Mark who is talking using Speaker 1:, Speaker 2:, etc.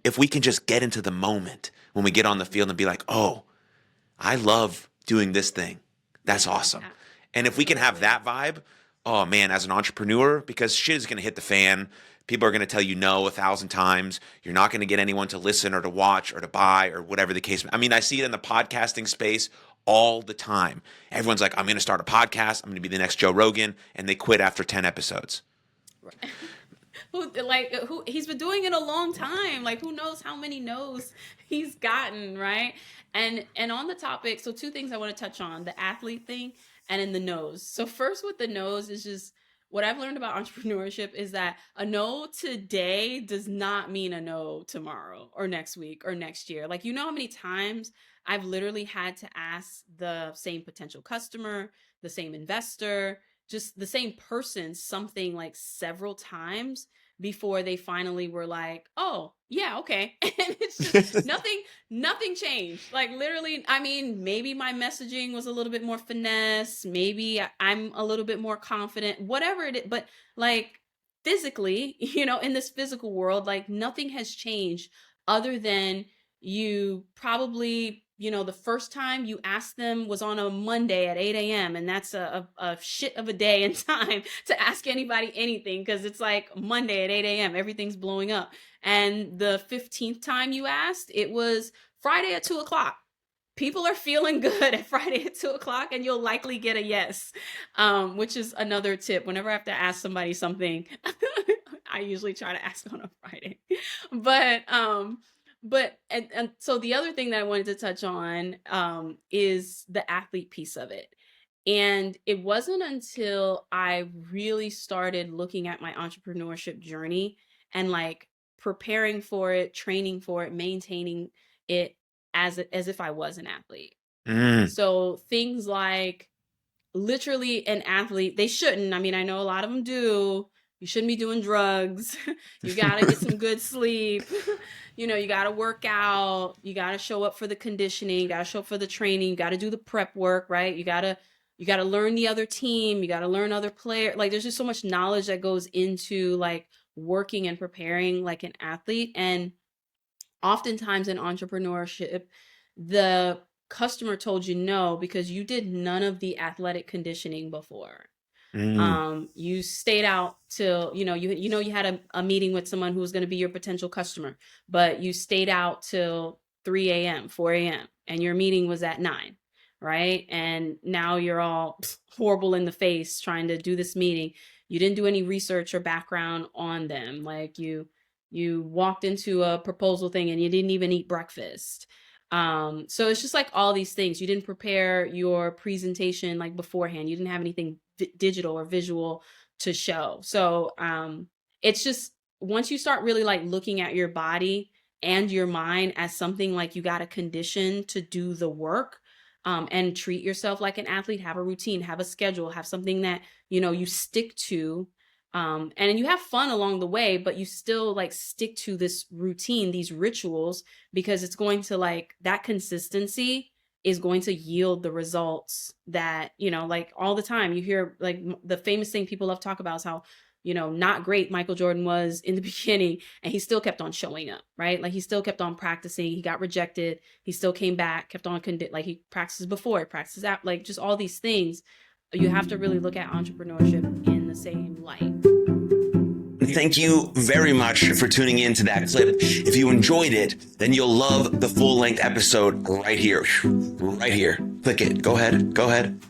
Speaker 1: if we can just get into the moment when we get on the field and be like, oh, I love doing this thing. That's awesome. And if we can have that vibe, oh man, as an entrepreneur, because shit is going to hit the fan. People are going to tell you no 1,000 times. You're not going to get anyone to listen or to watch or to buy or whatever the case. I mean, I see it in the podcasting space all the time. Everyone's like, I'm going to start a podcast. I'm going to be the next Joe Rogan. And they quit after 10 episodes.
Speaker 2: Who he's been doing it a long time. Like, who knows how many no's he's gotten, right? And on the topic, so two things I want to touch on, the athlete thing and in the no's. So first with the no's is just what I've learned about entrepreneurship is that a no today does not mean a no tomorrow or next week or next year. Like, you know how many times I've literally had to ask the same potential customer, the same investor, just the same person something like several times before they finally were like, oh yeah, okay. And it's just nothing changed. Like, literally, I mean, maybe my messaging was a little bit more finesse. Maybe I'm a little bit more confident, whatever it is. But like, physically, in this physical world, like, nothing has changed other than you probably, the first time you asked them was on a Monday at 8 a.m. And that's a shit of a day and time to ask anybody anything, because it's like Monday at 8 a.m. Everything's blowing up. And the 15th time you asked, it was Friday at 2 o'clock. People are feeling good at Friday at 2 o'clock, and you'll likely get a yes, which is another tip. Whenever I have to ask somebody something, I usually try to ask on a Friday. But so the other thing that I wanted to touch on is the athlete piece of it. And it wasn't until I really started looking at my entrepreneurship journey and like preparing for it, training for it, maintaining it as if I was an athlete. So things like, literally, an athlete, they shouldn't. I mean, I know a lot of them do. You shouldn't be doing drugs. You got to get some good sleep. You got to work out. You got to show up for the conditioning. You got to show up for the training. You got to do the prep work, right? You got to learn the other team. You got to learn other players. Like, there's just so much knowledge that goes into like working and preparing like an athlete. And oftentimes in entrepreneurship, the customer told you no because you did none of the athletic conditioning before. You stayed out till, you had a meeting with someone who was going to be your potential customer, but you stayed out till 3 a.m., 4 a.m. and your meeting was at 9, right? And now you're all horrible in the face trying to do this meeting. You didn't do any research or background on them. Like, you walked into a proposal thing and you didn't even eat breakfast. So it's just like all these things. You didn't prepare your presentation like beforehand. You didn't have anything digital or visual to show. So it's just, once you start really like looking at your body and your mind as something like you got to condition to do the work, and treat yourself like an athlete, have a routine, have a schedule, have something that, you stick to. And you have fun along the way, but you still like stick to this routine, these rituals, because it's going to like, that consistency is going to yield the results that, like all the time you hear, like the famous thing people love to talk about is how, not great Michael Jordan was in the beginning, and he still kept on showing up, right? Like, he still kept on practicing. He got rejected. He still came back, kept on, like, he practices before, he practices out, like just all these things. You have to really look at entrepreneurship in the same light.
Speaker 1: Thank you very much for tuning in to that clip. If you enjoyed it, then you'll love the full-length episode right here. Right here. Click it. Go ahead.